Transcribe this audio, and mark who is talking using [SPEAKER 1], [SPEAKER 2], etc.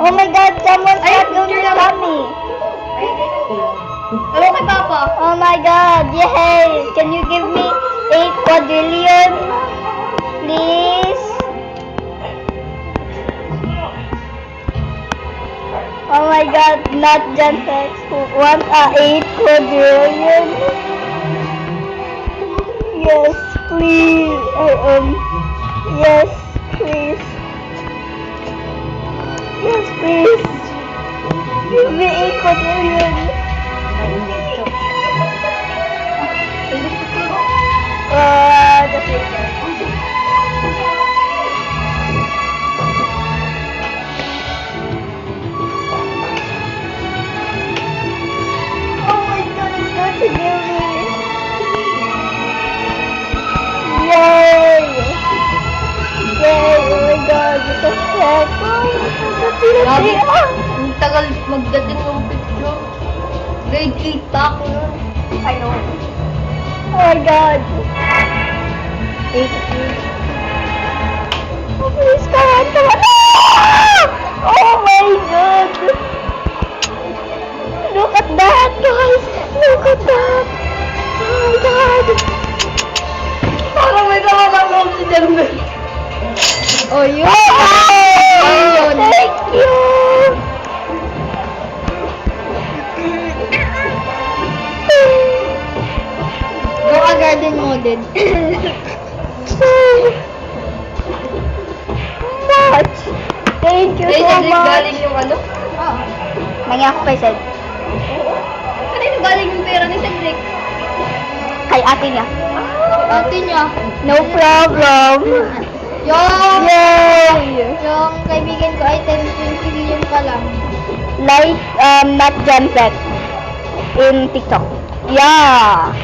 [SPEAKER 1] Oh my God, someone's not going to stop me.
[SPEAKER 2] Hello kay Papa.
[SPEAKER 1] Oh my God, yay! Can you give me 8 quadrillion? Please? Oh my God, not Gen X. Want 8 quadrillion? Yes, please. Yes, please. Yes, please. Give me 8 quadrillion. That's it. Oh my God, it's going to kill me. Yay! Yay! Oh my God, what the heck?
[SPEAKER 2] Grabe. Ang tagal magdating ng picture. Grade 8 pa ako nun.
[SPEAKER 1] I know. Oh my God. 8. Oh, please, come on, come on. Ah! Oh my God. Look at that, guys. Look at that. Oh my God.
[SPEAKER 2] Parang may nakakakam si Denver. Oh, yun.
[SPEAKER 1] Oh,
[SPEAKER 2] Ayun.
[SPEAKER 1] thank you.
[SPEAKER 2] Go a garden model.
[SPEAKER 1] Much. Thank you
[SPEAKER 2] Ay,
[SPEAKER 1] so
[SPEAKER 2] Cedric,
[SPEAKER 1] much.
[SPEAKER 2] galing yung ano?
[SPEAKER 1] Nangyay ako kay Sed.
[SPEAKER 2] Kanino galing yung pera ni Cedric?
[SPEAKER 1] Kay ate niya.
[SPEAKER 2] Ate niya.
[SPEAKER 1] No problem.
[SPEAKER 2] Yung,
[SPEAKER 1] Yay!
[SPEAKER 2] yung kaibigan ko ay 10 million pa lang.
[SPEAKER 1] Like, not Gen Z in TikTok. Yeah.